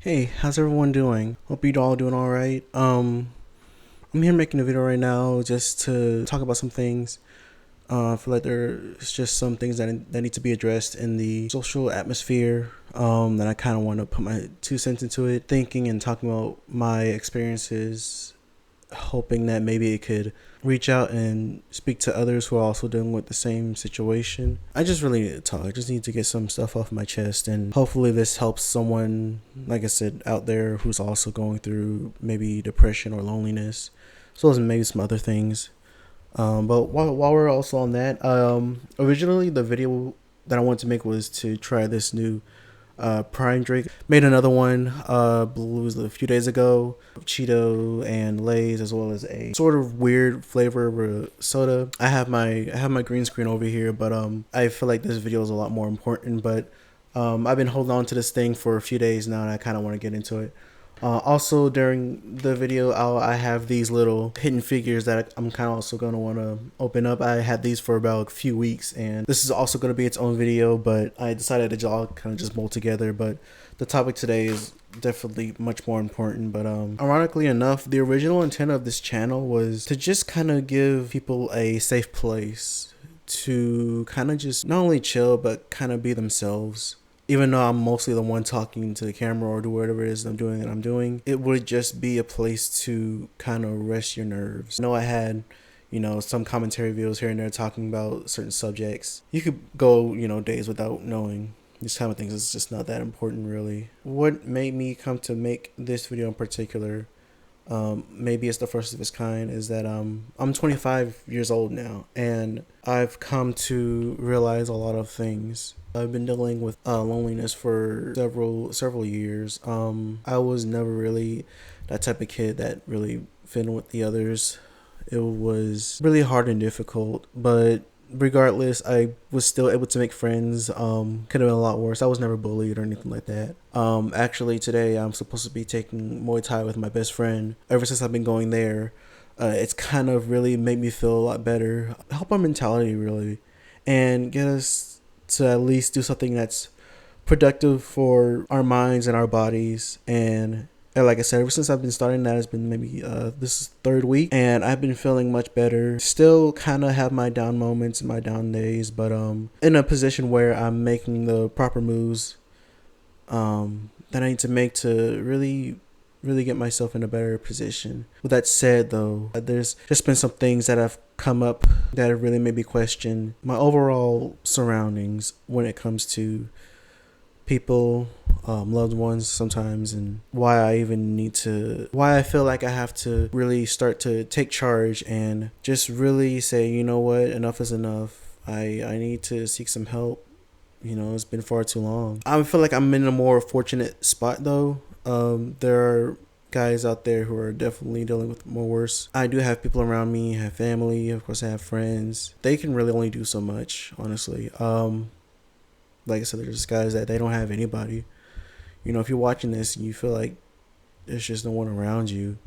Hey, how's everyone doing? Hope you're all doing all right. I'm here making a video right now just to talk about some things. I feel like there's just some things that need to be addressed in the social atmosphere. That I kind of want to put my 2 cents into it, thinking and talking about my experiences, hoping that maybe it could reach out and speak to others who are also dealing with the same situation. I just really need to talk. I just need to get some stuff off my chest, and hopefully this helps someone, like I said, out there who's also going through maybe depression or loneliness, as well as maybe some other things. But while we're also on that, originally the video that I wanted to make was to try this new Prime Drink. Made another one, believe it was a few days ago, Cheeto and Lay's, as well as a sort of weird flavor of a soda. I have my green screen over here, but I feel like this video is a lot more important. But I've been holding on to this thing for a few days now, and I kind of want to get into it. Also, during the video, I have these little hidden figures that I'm kind of also going to want to open up. I had these for about a few weeks, and this is also going to be its own video, but I decided to all kind of just mold together. But the topic today is definitely much more important. But ironically enough, the original intent of this channel was to just kind of give people a safe place to kind of just not only chill, but kind of be themselves. Even though I'm mostly the one talking to the camera or do whatever it is I'm doing, it would just be a place to kind of rest your nerves. I know I had, some commentary videos here and there talking about certain subjects. You could go, days without knowing these kind of things. It's just not that important, really. What made me come to make this video in particular, maybe it's the first of its kind, is that I'm 25 years old now, and I've come to realize a lot of things. I've been dealing with loneliness for several years. I was never really that type of kid that really fit in with the others. It was really hard and difficult, but regardless, I was still able to make friends. Could have been a lot worse. I was never bullied or anything like that. Actually, today I'm supposed to be taking Muay Thai with my best friend. Ever since I've been going there, it's kind of really made me feel a lot better. Help our mentality, really, and get us to at least do something that's productive for our minds and our bodies. And like I said, ever since I've been starting that, it's been maybe this is third week, and I've been feeling much better. Still kind of have my down moments and my down days, but in a position where I'm making the proper moves that I need to make to really get myself in a better position. With that said, though, there's just been some things that have come up that have really made me question my overall surroundings when it comes to people, loved ones sometimes, and why I feel like I have to really start to take charge and just really say, you know what, enough is enough. I need to seek some help. It's been far too long. I feel like I'm in a more fortunate spot, though. There are guys out there who are definitely dealing with more worse. I do have people around me, I have family, of course I have friends. They can really only do so much, honestly. Like I said, there's just guys that they don't have anybody. If you're watching this and you feel like there's just no one around you,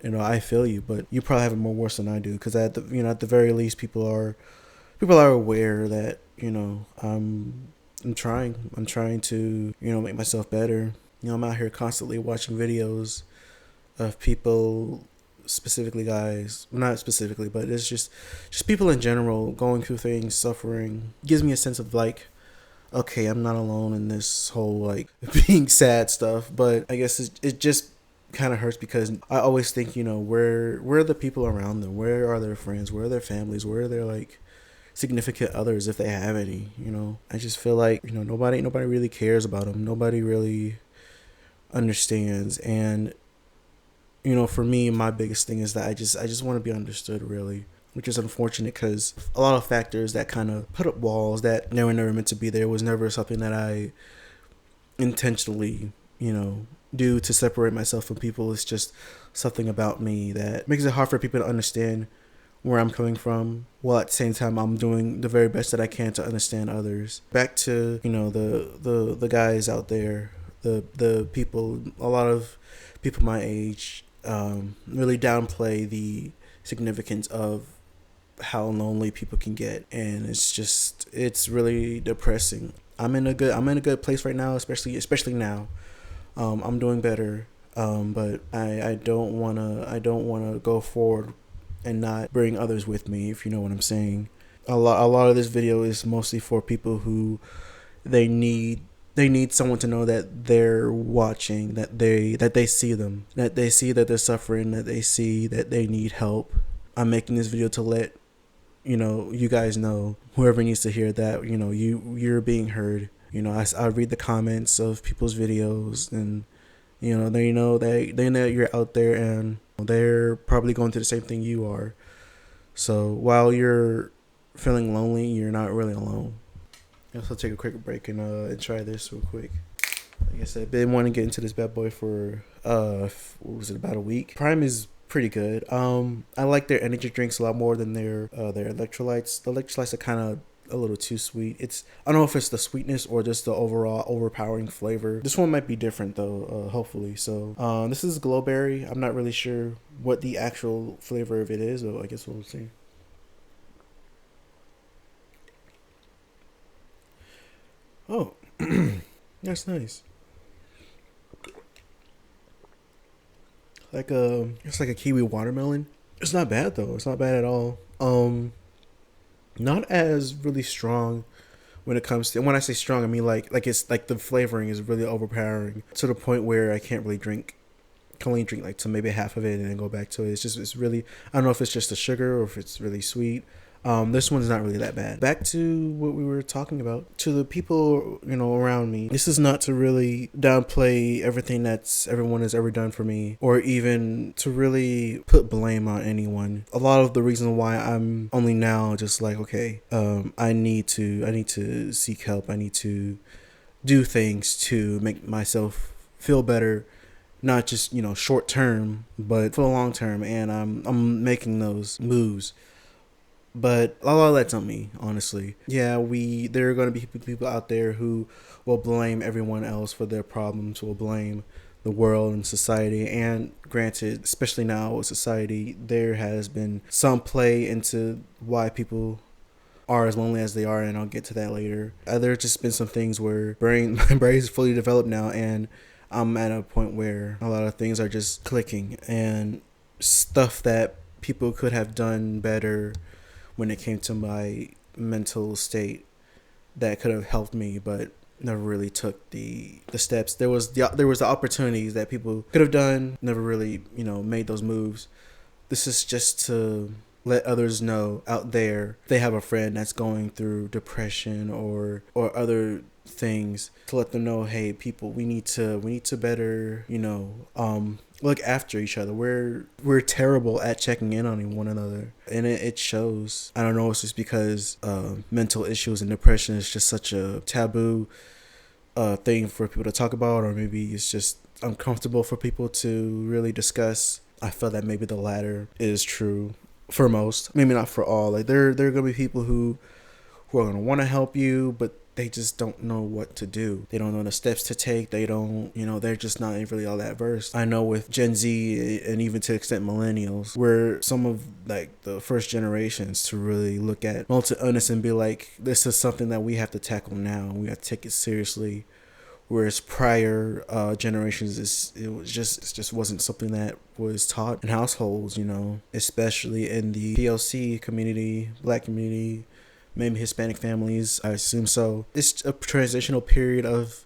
I feel you, but you probably have it more worse than I do. Because at the very least, people are aware that I'm trying to make myself better. I'm out here constantly watching videos of people, specifically guys, not specifically, but it's just people in general going through things, suffering. It gives me a sense of like, okay, I'm not alone in this whole like being sad stuff. But I guess it just kind of hurts because I always think, where are the people around them? Where are their friends? Where are their families? Where are their like significant others, if they have any? I just feel like nobody really cares about them. Nobody really understands. And for me, my biggest thing is that I just want to be understood, really, which is unfortunate because a lot of factors that kind of put up walls that they were never meant to be there. Was never something that I intentionally do to separate myself from people. It's just something about me that makes it hard for people to understand where I'm coming from, while at the same time I'm doing the very best that I can to understand others. Back to the guys out there, the people, a lot of people my age really downplay the significance of how lonely people can get, and it's really depressing. I'm in a good place right now, especially now. I'm doing better, but I don't wanna go forward and not bring others with me, if you know what I'm saying. A lot of this video is mostly for people who they need they need someone to know that they're watching, that they see them, that they see that they're suffering, that they see that they need help. I'm making this video to let you guys know, whoever needs to hear that, you're being heard. I read the comments of people's videos, and they know you're out there, and they're probably going through the same thing you are. So while you're feeling lonely, you're not really alone. I'll take a quick break and try this real quick. Like I said, I've been wanting to get into this bad boy for what was it, about a week. Prime is pretty good. I like their energy drinks a lot more than their electrolytes. The electrolytes are kind of a little too sweet. I don't know if it's the sweetness or just the overall overpowering flavor. This one might be different though, hopefully. So this is Glowberry. I'm not really sure what the actual flavor of it is, but I guess we'll see. Oh, that's nice. It's like a kiwi watermelon. It's not bad though. It's not bad at all. Not as really strong when it comes to, and when I say strong, I mean like it's like the flavoring is really overpowering to the point where I can't really drink. Can only drink like to maybe half of it and then go back to it. It's really, I don't know if it's just the sugar or if it's really sweet. This one's not really that bad. Back to what we were talking about. To the people, around me, this is not to really downplay everything that's everyone has ever done for me, or even to really put blame on anyone. A lot of the reason why I'm only now just like, okay, I need to seek help. I need to do things to make myself feel better, not just short term, but for the long term. And I'm making those moves. But a lot of that's on me, honestly. Yeah, there are going to be people out there who will blame everyone else for their problems, will blame the world and society. And granted, especially now with society, there has been some play into why people are as lonely as they are, and I'll get to that later. There's just been some things where my brain is fully developed now, and I'm at a point where a lot of things are just clicking, and stuff that people could have done better when it came to my mental state that could have helped me, but never really took the steps. There was the opportunities that people could have done, never really made those moves. This is just to let others know out there they have a friend that's going through depression or other things, to let them know, hey, people, we need to better look after each other. We're terrible at checking in on one another, and it shows. I don't know, it's just because mental issues and depression is just such a taboo thing for people to talk about, or maybe it's just uncomfortable for people to really discuss. I feel that maybe the latter is true for most, maybe not for all. Like there are gonna be people who are gonna want to help you, but they just don't know what to do. They don't know the steps to take. They don't, they're just not really all that versed. I know with Gen Z, and even to the extent millennials, we're some of like the first generations to really look at mental illness and be like, this is something that we have to tackle now. We have to take it seriously. Whereas prior generations, it just wasn't something that was taught in households, especially in the PLC community, Black community, maybe Hispanic families, I assume so. It's a transitional period of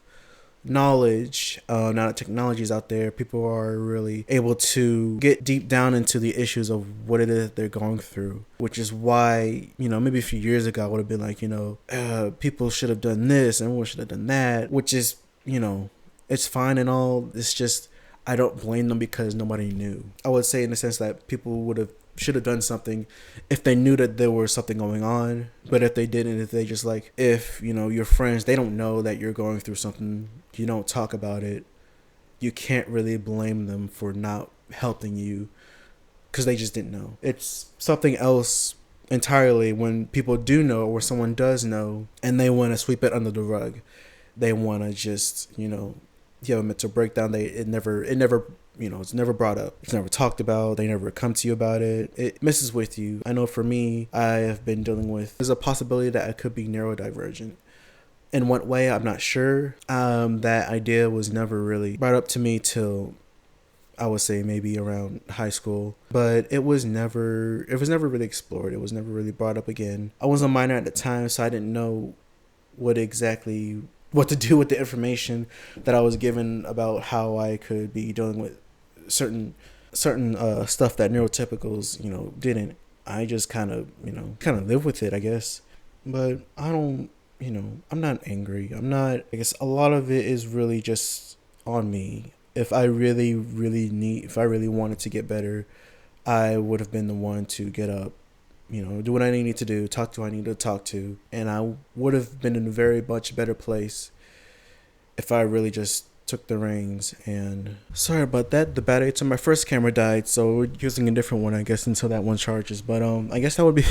knowledge. Now that technology is out there, people are really able to get deep down into the issues of what it is they're going through, which is why, maybe a few years ago I would have been like, people should have done this and everyone should have done that, which is, it's fine and all. It's just, I don't blame them because nobody knew. I would say in the sense that people should have done something if they knew that there was something going on. But if they didn't, if they just if your friends, they don't know that you're going through something, you don't talk about it, you can't really blame them for not helping you because they just didn't know. It's something else entirely when people do know, or someone does know, and they want to sweep it under the rug. They want to just you have a mental breakdown. It's never brought up. It's never talked about. They never come to you about it. It messes with you. I know for me, I have been dealing with, there's a possibility that I could be neurodivergent. In what way, I'm not sure. That idea was never really brought up to me till I would say maybe around high school, but it was never really explored. It was never really brought up again. I was a minor at the time, so I didn't know what to do with the information that I was given about how I could be dealing with certain stuff that neurotypicals didn't. I just kind of live with it, I guess. But I don't, I'm not angry. I'm not. I guess a lot of it is really just on me. If I really wanted to get better, I would have been the one to get up, do what I needed to do, talk to who I needed to talk to, and I would have been in a very much better place if I really just took the reins. And sorry about that. The battery to my first camera died, so we're using a different one, I guess, until that one charges. But I guess that would be.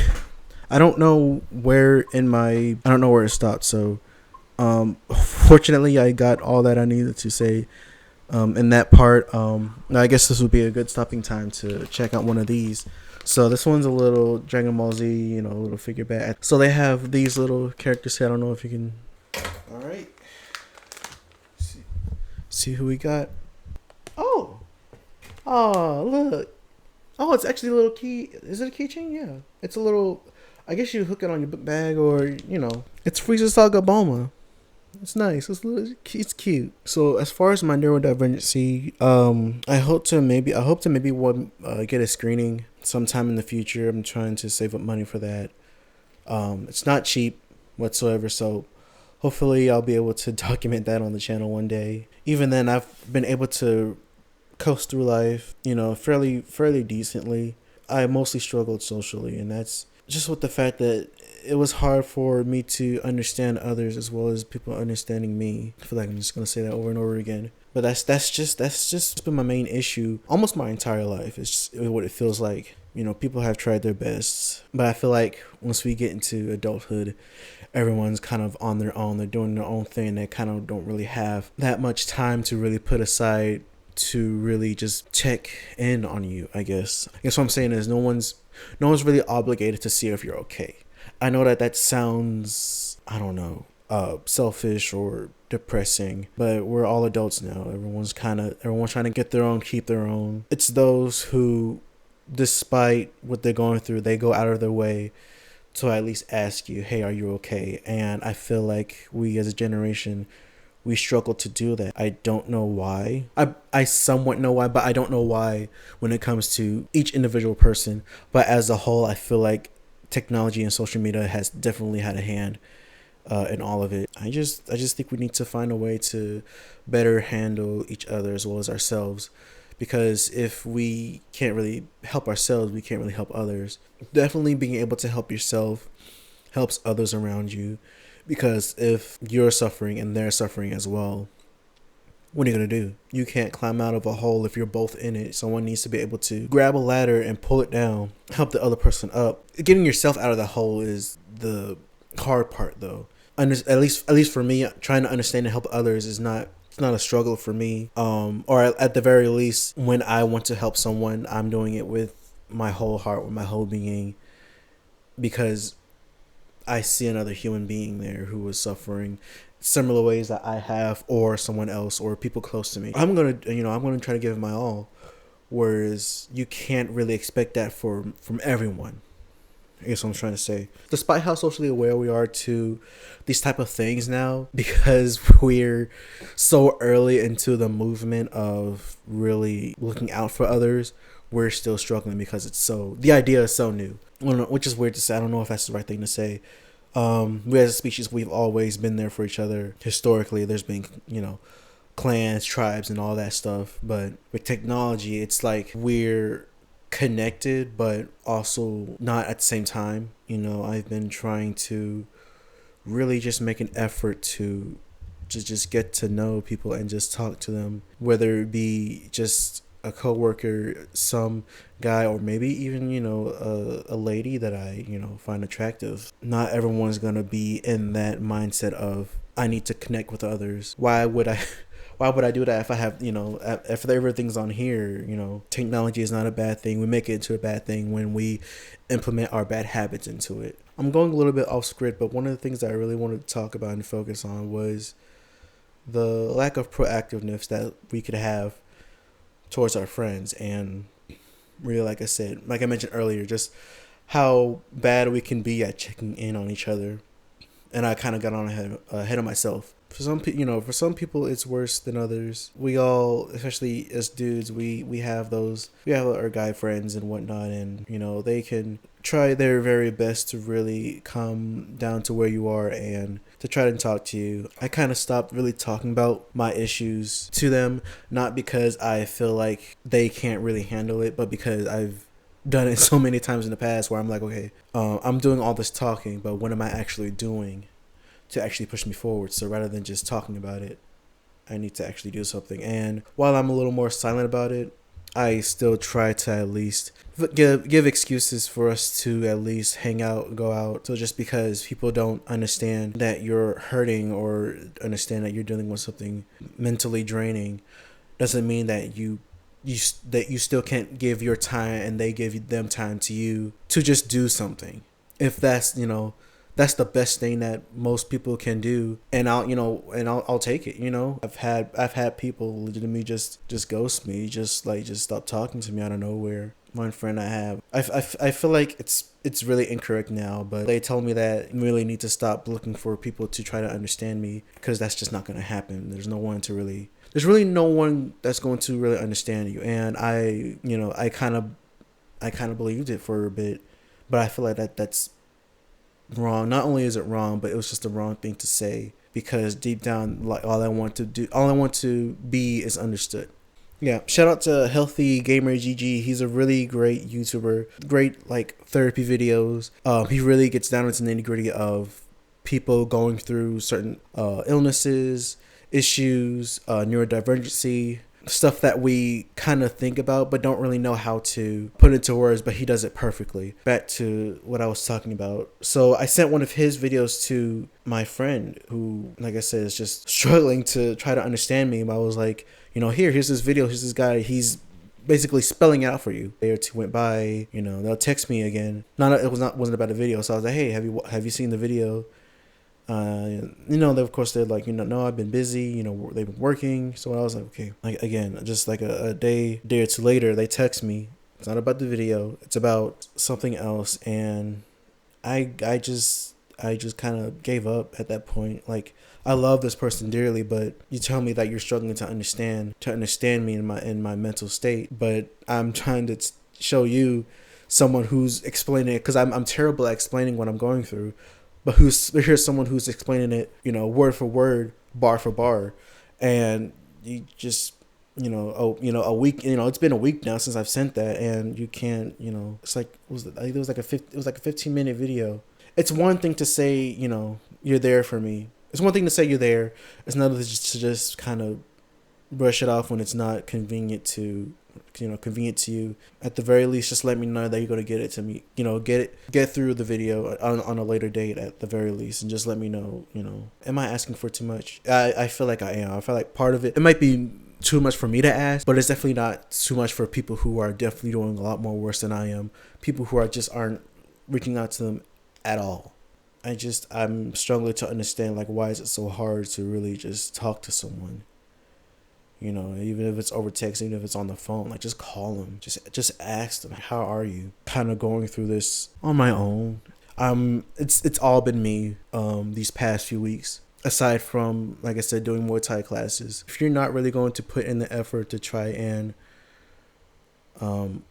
I don't know where it stopped. So, fortunately, I got all that I needed to say. In that part, I guess this would be a good stopping time to check out one of these. So this one's a little Dragon Ball Z, a little figure bat. So they have these little characters here. I don't know if you can. All right. See who we got. Oh, look. Oh, it's actually a little key. Is it a keychain? Yeah, it's a little. I guess you hook it on your book bag, or it's Frieza Saga Bulma. It's nice. It's cute. So as far as my neurodivergency, I hope to maybe get a screening sometime in the future. I'm trying to save up money for that. It's not cheap whatsoever. So hopefully I'll be able to document that on the channel one day. Even then, I've been able to coast through life, fairly decently. I mostly struggled socially, and that's just with the fact that it was hard for me to understand others as well as people understanding me. I feel like I'm just gonna say that over and over again. But that's just been my main issue almost my entire life. It's just what it feels like. People have tried their best, but I feel like once we get into adulthood, everyone's kind of on their own. They're doing their own thing. They kind of don't really have that much time to really put aside to really just check in on you, I guess. What I'm saying is no one's really obligated to see if you're okay. I know that sounds, I don't know, selfish or depressing, but we're all adults now. Everyone's trying to get their own, keep their own. It's those who, despite what they're going through, they go out of their way to at least ask you, hey, are you okay? And I feel like we as a generation, we struggle to do that. I don't know why. I somewhat know why, but I don't know why when it comes to each individual person. But as a whole, I feel like technology and social media has definitely had a hand in all of it. I just think we need to find a way to better handle each other as well as ourselves. Because if we can't really help ourselves, we can't really help others. Definitely being able to help yourself helps others around you. Because if you're suffering and they're suffering as well, what are you going to do? You can't climb out of a hole if you're both in it. Someone needs to be able to grab a ladder and pull it down, help the other person up. Getting yourself out of the hole is the hard part, though. At least for me, trying to understand and help others is not a struggle for me. Or at the very least, when I want to help someone, I'm doing it with my whole heart, with my whole being, because I see another human being there who is suffering similar ways that I have, or someone else, or people close to me. I'm gonna try to give it my all. Whereas you can't really expect that from everyone. I guess what I'm trying to say. Despite how socially aware we are to these type of things now, because we're so early into the movement of really looking out for others, we're still struggling because the idea is so new. Which is weird to say. I don't know if that's the right thing to say. We as a species, we've always been there for each other. Historically, there's been, clans, tribes, and all that stuff. But with technology, it's like we're connected, but also not at the same time. I've been trying to really just make an effort to just get to know people and just talk to them, whether it be just a coworker, some guy, or maybe even a lady that I find attractive. Not everyone's gonna be in that mindset of I need to connect with others. Why would I do that if I have if everything's on here? Technology is not a bad thing. We make it into a bad thing when we implement our bad habits into it. I'm going a little bit off script, but one of the things that I really wanted to talk about and focus on was the lack of proactiveness that we could have towards our friends. And really, like I said, like I mentioned earlier, just how bad we can be at checking in on each other. And I kind of got on ahead of myself. For some for some people it's worse than others. We all, especially as dudes, we have our guy friends and whatnot, and they can try their very best to really come down to where you are and to try to talk to you. I kind of stopped really talking about my issues to them, not because I feel like they can't really handle it, but because I've done it so many times in the past where I'm like, okay, I'm doing all this talking, but what am I actually doing to actually push me forward? So rather than just talking about it, I need to actually do something. And while I'm a little more silent about it, I still try to at least give excuses for us to at least hang out, go out. So just because people don't understand that you're hurting or understand that you're dealing with something mentally draining, doesn't mean that you still can't give your time and they give them time to you to just do something. If that's that's the best thing that most people can do, and I'll take it. I've had people legitimately just ghost me, just stop talking to me out of nowhere. One friend I have, I feel like it's really incorrect now, but they told me that I really need to stop looking for people to try to understand me, because that's just not going to happen. There's really no one that's going to really understand you. And I kind of believed it for a bit, but I feel like that's wrong. Not only is it wrong, but it was just the wrong thing to say, because deep down, like, all I want to be is understood. Yeah, shout out to Healthy Gamer GG. He's a really great YouTuber, great like therapy videos. He really gets down into the nitty gritty of people going through certain illnesses, issues, neurodivergency, stuff that we kind of think about but don't really know how to put into words, but he does it perfectly. Back to what I was talking about. So I sent one of his videos to my friend who, like I said, is just struggling to try to understand me. I was like, here's this video, here's this guy, he's basically spelling it out for you. A day or two went by, they'll text me again. Wasn't about a video. So I was like, hey, have you seen the video? Of course they're like, no, I've been busy, they've been working. So I was like, okay, like, again, just like a day or two later, they text me. It's not about the video, it's about something else. And I just kind of gave up at that point. Like, I love this person dearly, but you tell me that you're struggling to understand me in my mental state, but I'm trying to show you someone who's explaining it, because I'm terrible at explaining what I'm going through. But here's someone who's explaining it, word for word, bar for bar, and you just, a week, it's been a week now since I've sent that, and you can't, it's like, it was like a 15-minute video. It's one thing to say, you're there for me. It's one thing to say you're there. It's another to just kind of brush it off when it's not convenient to you. At the very least, just let me know that you're going to get it to me, get through the video on a later date at the very least, and just let me know, am I asking for too much? I feel like I am. I feel like part of it might be too much for me to ask, but it's definitely not too much for people who are definitely doing a lot more worse than I am. People who aren't reaching out to them at all. I'm struggling to understand, like, why is it so hard to really just talk to someone? Even if it's over text, even if it's on the phone, like, just call them, just ask them, how are you? Kind of going through this on my own. It's all been me these past few weeks. Aside from, like I said, doing Muay Thai classes. If you're not really going to put in the effort to try and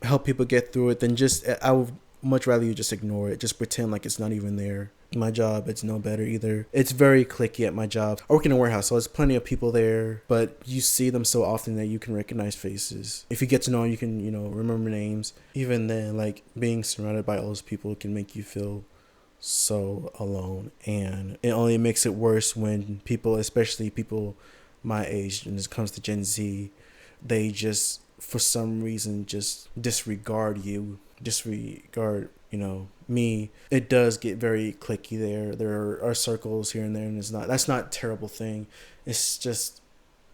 help people get through it, then I would much rather you just ignore it. Just pretend like it's not even there. My job, it's no better either. It's very cliquey at my job. I work in a warehouse, so there's plenty of people there, but you see them so often that you can recognize faces. If you get to know them, you can, remember names. Even then, like, being surrounded by all those people can make you feel so alone, and it only makes it worse when people, especially people my age, when it comes to Gen Z, they just, for some reason, just disregard me. It does get very cliquey there. There are circles here and there, and that's not a terrible thing. It's just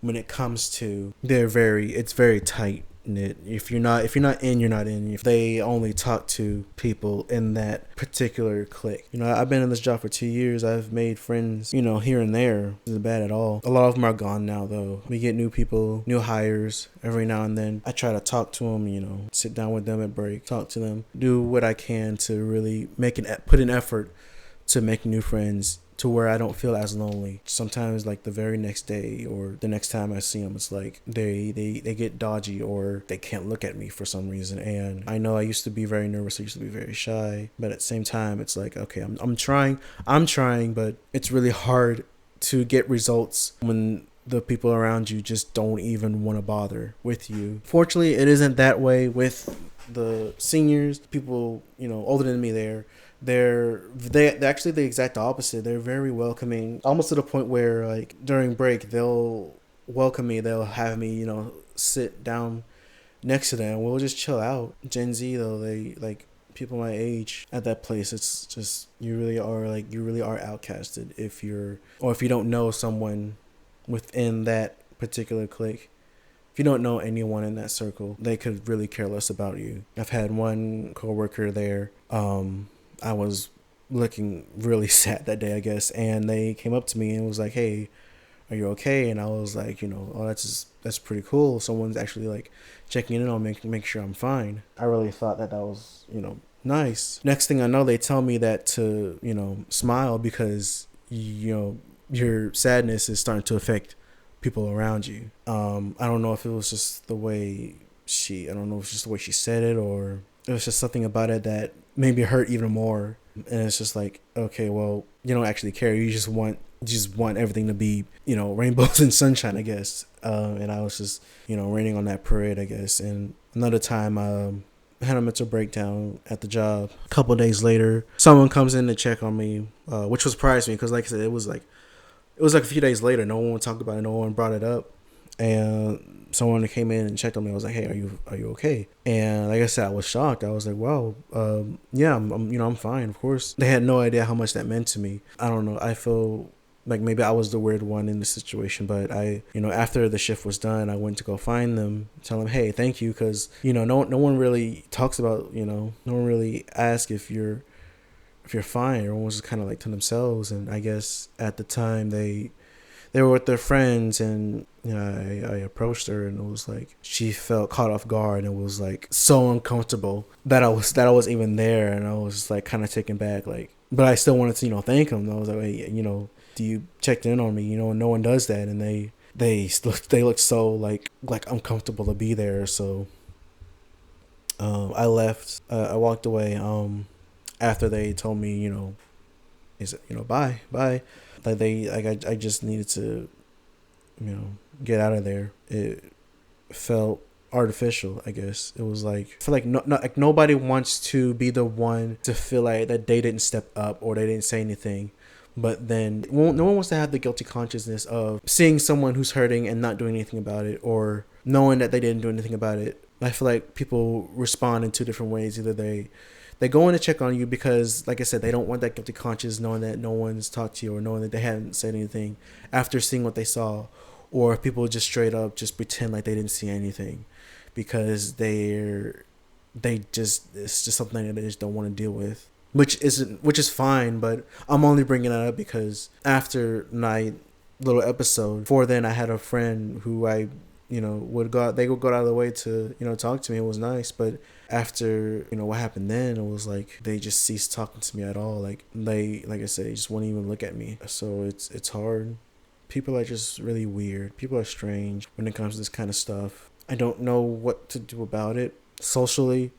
when it comes to it's very tight. knit. If you're not in, you're not in. If they only talk to people in that particular clique. I've been in this job for 2 years. I've made friends, here and there. It isn't bad at all. A lot of them are gone now though. We get new people, new hires every now and then. I try to talk to them, sit down with them at break, talk to them, do what I can to really put an effort to make new friends, to where I don't feel as lonely. Sometimes, like the very next day or the next time I see them, it's like they get dodgy or they can't look at me for some reason. And I know I used to be very nervous. I used to be very shy. But at the same time, it's like, okay, I'm trying, but it's really hard to get results when the people around you just don't even want to bother with you. Fortunately, it isn't that way with the seniors, people, older than me. They're actually the exact opposite. They're very welcoming, almost to the point where like during break they'll welcome me. They'll have me, sit down next to them. We'll just chill out. Gen Z though, they like people my age at that place. It's just you really are outcasted if you don't know someone within that particular clique. If you don't know anyone in that circle, they could really care less about you. I've had one coworker there. I was looking really sad that day, I guess, and they came up to me and was like, "Hey, are you okay?" And I was like, "Oh, that's pretty cool. Someone's actually like checking in on me, make sure I'm fine." I really thought that was, nice. Next thing I know, they tell me that to, smile because, your sadness is starting to affect people around you. I don't know if it was just the way she said it, or it was just something about it that made me hurt even more. And it's just like, okay, well, you don't actually care. You just want everything to be, rainbows and sunshine, I guess. And I was just, raining on that parade, I guess. And another time, I had a mental breakdown at the job. A couple of days later, someone comes in to check on me, which surprised me because, like I said, it was like a few days later. No one talked about it. No one brought it up. And someone came in and checked on me. I was like, "Hey, are you okay?" And like I said, I was shocked. I was like, "Wow, yeah, I'm fine." Of course, they had no idea how much that meant to me. I don't know. I feel like maybe I was the weird one in the situation, but after the shift was done, I went to go find them, tell them, "Hey, thank you," because no one really talks about, no one really asks if you're fine. Everyone was just kind of like to themselves. And I guess at the time they were with their friends, and I approached her, and it was like she felt caught off guard, and it was like so uncomfortable that I was even there, and I was just like kind of taken back, like, but I still wanted to thank them. I was like, "Hey, do you checked in on me?" No one does that, and they looked so like uncomfortable to be there. So I left. I walked away after they told me, bye. Like I just needed to, get out of there. It felt artificial, I guess. It was like, I feel like like nobody wants to be the one to feel like that they didn't step up or they didn't say anything. But then no one wants to have the guilty consciousness of seeing someone who's hurting and not doing anything about it, or knowing that they didn't do anything about it. I feel like people respond in two different ways. Either they go in to check on you because, like I said, they don't want that guilty conscience knowing that no one's talked to you or knowing that they haven't said anything after seeing what they saw. Or people just straight up just pretend like they didn't see anything because it's just something that they just don't want to deal with. Which is fine, but I'm only bringing that up because after my little episode, before then I had a friend who I would go out of the way to talk to me. It was nice, but after what happened then, it was like they just ceased talking to me at all. Like I said, they just wouldn't even look at me. So it's hard. People are just really weird. People are strange when it comes to this kind of stuff. I don't know what to do about it socially,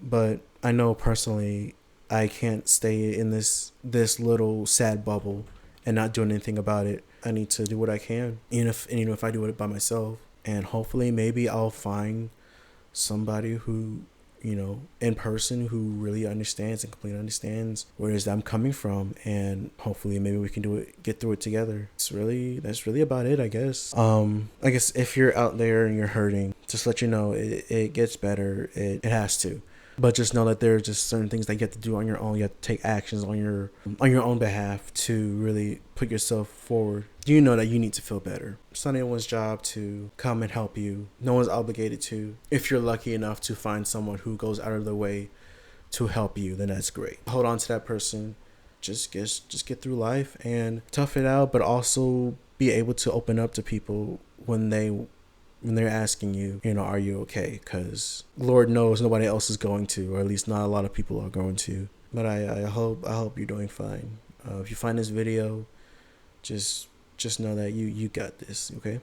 but I know personally I can't stay in this little sad bubble and not doing anything about it. I need to do what I can, even if I do it by myself. And hopefully maybe I'll find somebody who, in person, who really understands and completely understands where it is that I'm coming from. And hopefully maybe we can get through it together. That's really about it, I guess. I guess if you're out there and you're hurting, just let you know it gets better. It has to. But just know that there are just certain things that you have to do on your own. You have to take actions on your own behalf to really put yourself forward. You know that you need to feel better. It's not anyone's job to come and help you. No one's obligated to. If you're lucky enough to find someone who goes out of their way to help you, then that's great. Hold on to that person. Just get through life and tough it out, but also be able to open up to people when they're asking you, are you okay? Because Lord knows nobody else is going to, or at least not a lot of people are going to. But I hope you're doing fine. If you find this video, just know that you got this, okay?